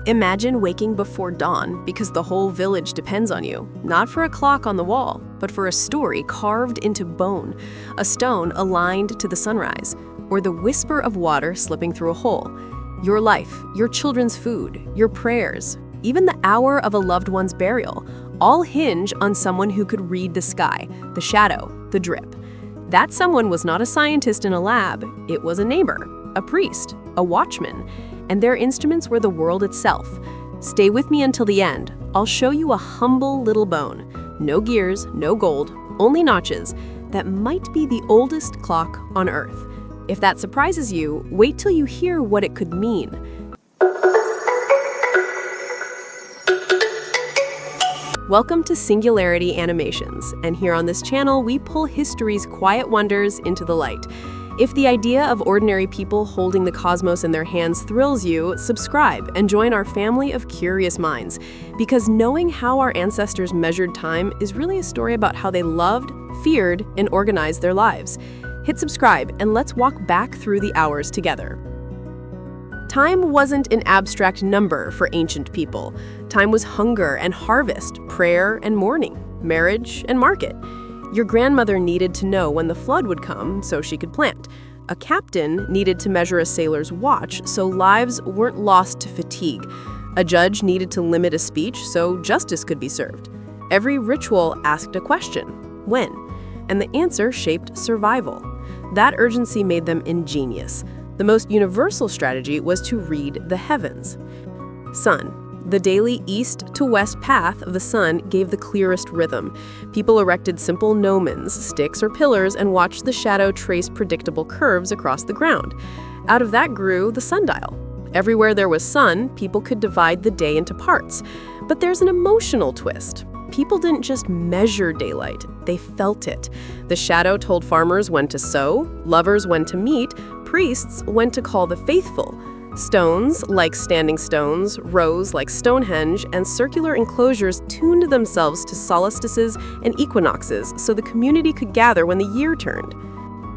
Imagine waking before dawn because the whole village depends on you, not for a clock on the wall, but for a story carved into bone, a stone aligned to the sunrise, or the whisper of water slipping through a hole. Your life, your children's food, your prayers, even the hour of a loved one's burial, all hinge on someone who could read the sky, the shadow, the drip. That someone was not a scientist in a lab, it was a neighbor, a priest, a watchman, and their instruments were the world itself. Stay with me until the end. I'll show you a humble little bone. No gears, no gold, only notches. That might be the oldest clock on Earth. If that surprises you, wait till you hear what it could mean. Welcome to Singularity Animations, and here on this channel, we pull history's quiet wonders into the light. If the idea of ordinary people holding the cosmos in their hands thrills you, subscribe and join our family of curious minds. Because knowing how our ancestors measured time is really a story about how they loved, feared, and organized their lives. Hit subscribe and let's walk back through the hours together. Time wasn't an abstract number for ancient people. Time was hunger and harvest, prayer and mourning, marriage and market. Your grandmother needed to know when the flood would come so she could plant. A captain needed to measure a sailor's watch so lives weren't lost to fatigue. A judge needed to limit a speech so justice could be served. Every ritual asked a question, when? And the answer shaped survival. That urgency made them ingenious. The most universal strategy was to read the heavens. Sun. The daily east to west path of the sun gave the clearest rhythm. People erected simple gnomons, sticks or pillars, and watched the shadow trace predictable curves across the ground. Out of that grew the sundial. Everywhere there was sun, people could divide the day into parts. But there's an emotional twist. People didn't just measure daylight, they felt it. The shadow told farmers when to sow, lovers when to meet, priests when to call the faithful. Stones, like standing stones, rows like Stonehenge, and circular enclosures tuned themselves to solstices and equinoxes so the community could gather when the year turned.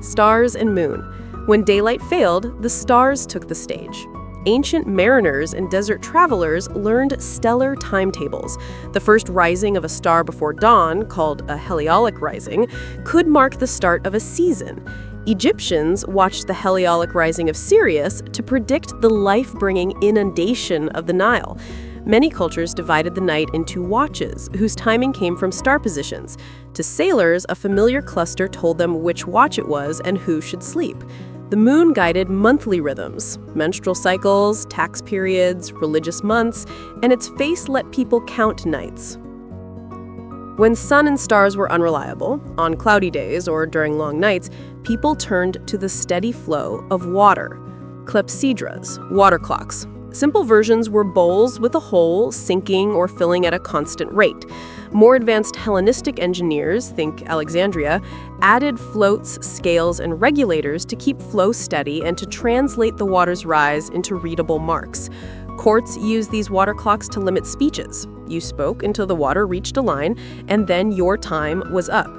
Stars and moon. When daylight failed, the stars took the stage. Ancient mariners and desert travelers learned stellar timetables. The first rising of a star before dawn, called a heliolic rising, could mark the start of a season. Egyptians watched the heliolic rising of Sirius to predict the life-bringing inundation of the Nile. Many cultures divided the night into watches, whose timing came from star positions. To sailors, a familiar cluster told them which watch it was and who should sleep. The moon guided monthly rhythms, menstrual cycles, tax periods, religious months, and its face let people count nights. When sun and stars were unreliable, on cloudy days or during long nights, people turned to the steady flow of water. Clepsydras, water clocks. Simple versions were bowls with a hole sinking or filling at a constant rate. More advanced Hellenistic engineers, think Alexandria, added floats, scales, and regulators to keep flow steady and to translate the water's rise into readable marks. Courts used these water clocks to limit speeches. You spoke until the water reached a line, and then your time was up.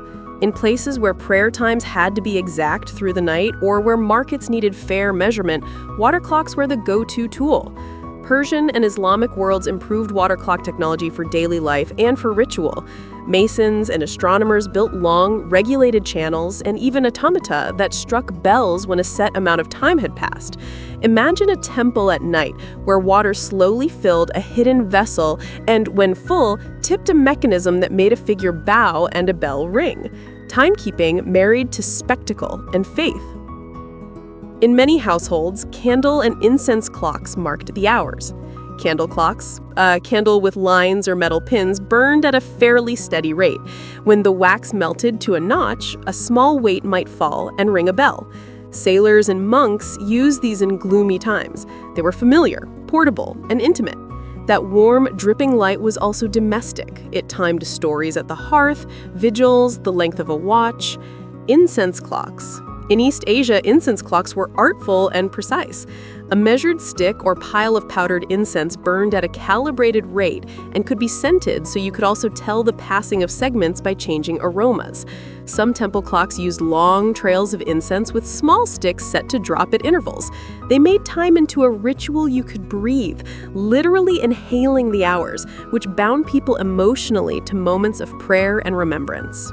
In places where prayer times had to be exact through the night or where markets needed fair measurement, water clocks were the go-to tool. Persian and Islamic worlds improved water clock technology for daily life and for ritual. Masons and astronomers built long, regulated channels and even automata that struck bells when a set amount of time had passed. Imagine a temple at night where water slowly filled a hidden vessel and, when full, tipped a mechanism that made a figure bow and a bell ring. Timekeeping married to spectacle and faith. In many households, candle and incense clocks marked the hours. Candle clocks, a candle with lines or metal pins, burned at a fairly steady rate. When the wax melted to a notch, a small weight might fall and ring a bell. Sailors and monks used these in gloomy times. They were familiar, portable, and intimate. That warm, dripping light was also domestic. It timed stories at the hearth, vigils, the length of a watch. Incense clocks. In East Asia, incense clocks were artful and precise. A measured stick or pile of powdered incense burned at a calibrated rate and could be scented, so you could also tell the passing of segments by changing aromas. Some temple clocks used long trails of incense with small sticks set to drop at intervals. They made time into a ritual you could breathe, literally inhaling the hours, which bound people emotionally to moments of prayer and remembrance.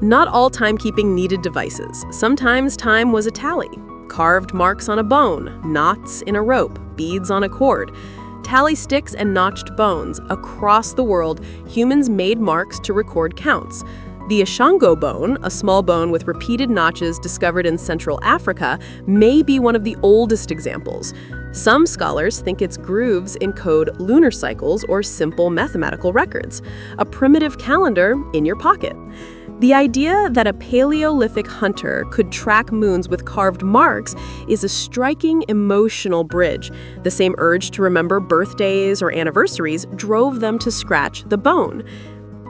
Not all timekeeping needed devices. Sometimes time was a tally. Carved marks on a bone, knots in a rope, beads on a cord. Tally sticks and notched bones. Across the world, humans made marks to record counts. The Ishango bone, a small bone with repeated notches discovered in Central Africa, may be one of the oldest examples. Some scholars think its grooves encode lunar cycles or simple mathematical records, a primitive calendar in your pocket. The idea that a Paleolithic hunter could track moons with carved marks is a striking emotional bridge. The same urge to remember birthdays or anniversaries drove them to scratch the bone.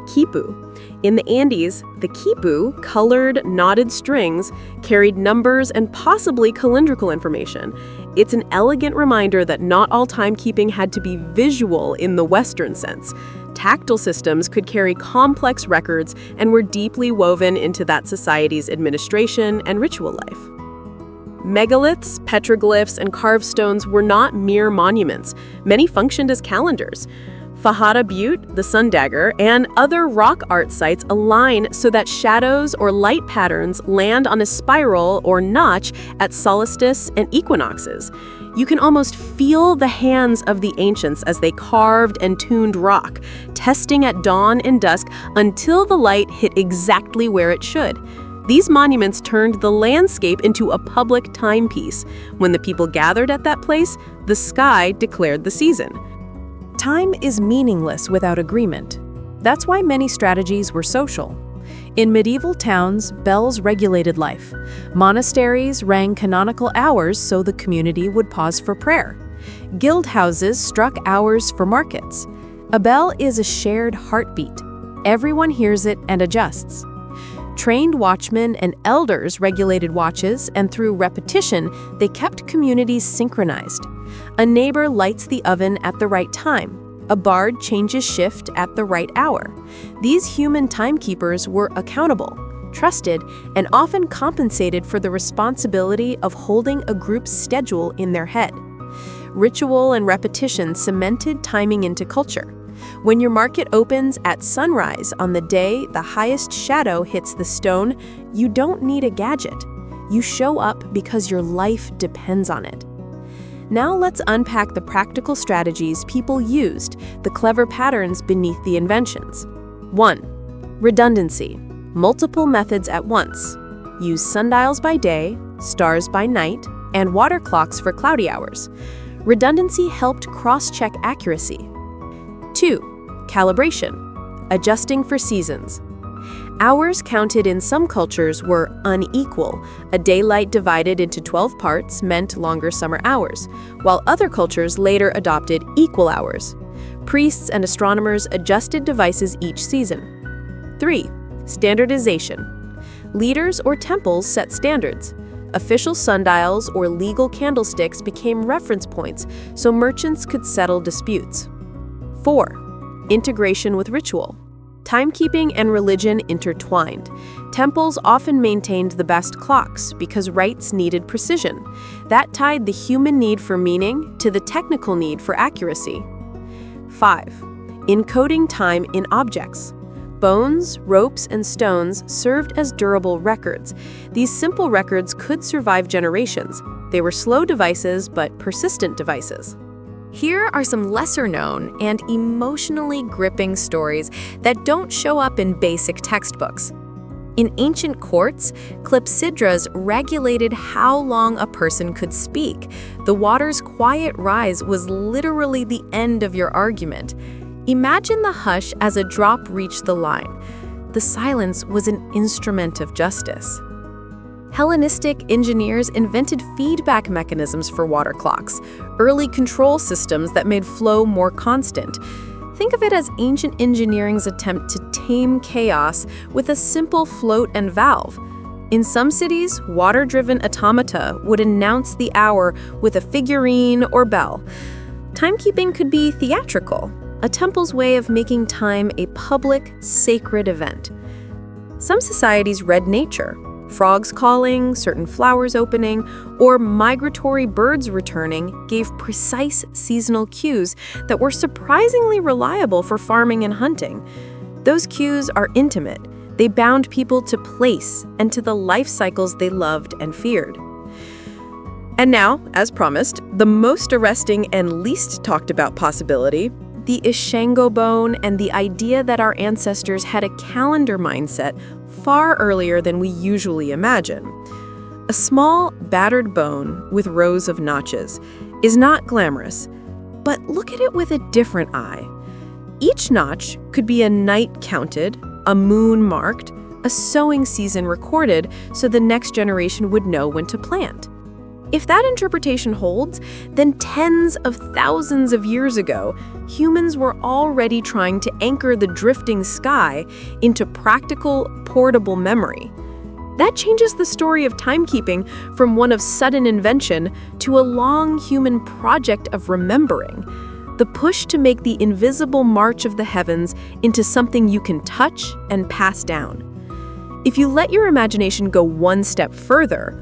Quipu. In the Andes, the quipu, colored, knotted strings, carried numbers and possibly calendrical information. It's an elegant reminder that not all timekeeping had to be visual in the Western sense. Tactile systems could carry complex records and were deeply woven into that society's administration and ritual life. Megaliths, petroglyphs, and carved stones were not mere monuments. Many functioned as calendars. Fahada Butte, the Sun Dagger, and other rock art sites align so that shadows or light patterns land on a spiral or notch at solstice and equinoxes. You can almost feel the hands of the ancients as they carved and tuned rock, testing at dawn and dusk until the light hit exactly where it should. These monuments turned the landscape into a public timepiece. When the people gathered at that place, the sky declared the season. Time is meaningless without agreement. That's why many strategies were social. In medieval towns, bells regulated life. Monasteries rang canonical hours so the community would pause for prayer. Guild houses struck hours for markets. A bell is a shared heartbeat. Everyone hears it and adjusts. Trained watchmen and elders regulated watches, and through repetition, they kept communities synchronized. A neighbor lights the oven at the right time. A bard changes shift at the right hour. These human timekeepers were accountable, trusted, and often compensated for the responsibility of holding a group's schedule in their head. Ritual and repetition cemented timing into culture. When your market opens at sunrise on the day the highest shadow hits the stone, you don't need a gadget. You show up because your life depends on it. Now let's unpack the practical strategies people used, the clever patterns beneath the inventions. 1. Redundancy. Multiple methods at once. Use sundials by day, stars by night, and water clocks for cloudy hours. Redundancy helped cross-check accuracy. 2. Calibration. Adjusting for seasons. Hours counted in some cultures were unequal. A daylight divided into 12 parts meant longer summer hours, while other cultures later adopted equal hours. Priests and astronomers adjusted devices each season. 3. Standardization. Leaders or temples set standards. Official sundials or legal candlesticks became reference points so merchants could settle disputes. 4. Integration with ritual. Timekeeping and religion intertwined. Temples often maintained the best clocks because rites needed precision. That tied the human need for meaning to the technical need for accuracy. 5. Encoding time in objects. Bones, ropes, and stones served as durable records. These simple records could survive generations. They were slow devices, but persistent devices. Here are some lesser-known and emotionally gripping stories that don't show up in basic textbooks. In ancient courts, clepsydras regulated how long a person could speak. The water's quiet rise was literally the end of your argument. Imagine the hush as a drop reached the line. The silence was an instrument of justice. Hellenistic engineers invented feedback mechanisms for water clocks, early control systems that made flow more constant. Think of it as ancient engineering's attempt to tame chaos with a simple float and valve. In some cities, water-driven automata would announce the hour with a figurine or bell. Timekeeping could be theatrical, a temple's way of making time a public, sacred event. Some societies read nature, frogs calling, certain flowers opening, or migratory birds returning gave precise seasonal cues that were surprisingly reliable for farming and hunting. Those cues are intimate. They bound people to place and to the life cycles they loved and feared. And now, as promised, the most arresting and least talked about possibility, the Ishango bone and the idea that our ancestors had a calendar mindset far earlier than we usually imagine. A small, battered bone with rows of notches is not glamorous, but look at it with a different eye. Each notch could be a night counted, a moon marked, a sowing season recorded so the next generation would know when to plant. If that interpretation holds, then tens of thousands of years ago, humans were already trying to anchor the drifting sky into practical, portable memory. That changes the story of timekeeping from one of sudden invention to a long human project of remembering. The push to make the invisible march of the heavens into something you can touch and pass down. If you let your imagination go one step further,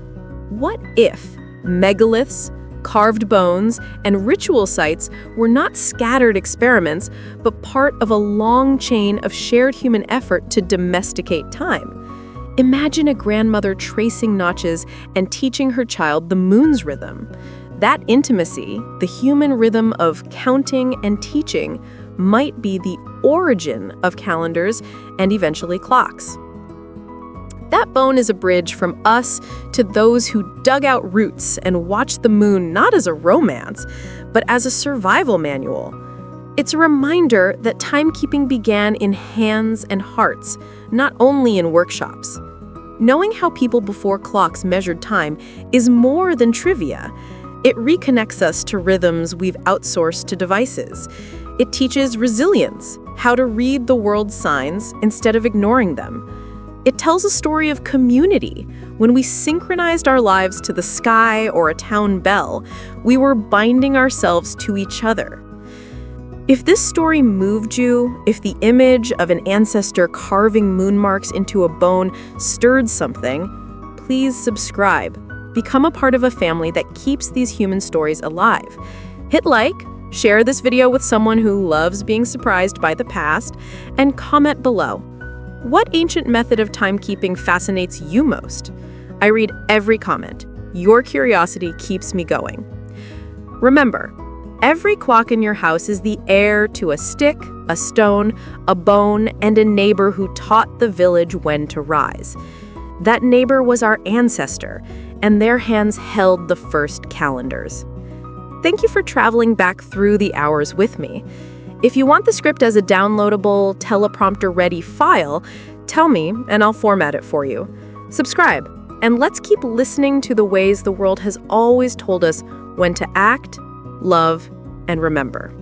what if megaliths, carved bones, and ritual sites were not scattered experiments, but part of a long chain of shared human effort to domesticate time? Imagine a grandmother tracing notches and teaching her child the moon's rhythm. That intimacy, the human rhythm of counting and teaching, might be the origin of calendars and eventually clocks. That bone is a bridge from us to those who dug out roots and watched the moon not as a romance, but as a survival manual. It's a reminder that timekeeping began in hands and hearts, not only in workshops. Knowing how people before clocks measured time is more than trivia. It reconnects us to rhythms we've outsourced to devices. It teaches resilience, how to read the world's signs instead of ignoring them. It tells a story of community. When we synchronized our lives to the sky or a town bell, we were binding ourselves to each other. If this story moved you, if the image of an ancestor carving moon marks into a bone stirred something, please subscribe. Become a part of a family that keeps these human stories alive. Hit like, share this video with someone who loves being surprised by the past, and comment below. What ancient method of timekeeping fascinates you most? I read every comment. Your curiosity keeps me going. Remember, every clock in your house is the heir to a stick, a stone, a bone, and a neighbor who taught the village when to rise. That neighbor was our ancestor, and their hands held the first calendars. Thank you for traveling back through the hours with me. If you want the script as a downloadable, teleprompter-ready file, tell me and I'll format it for you. Subscribe, and let's keep listening to the ways the world has always told us when to act, love, and remember.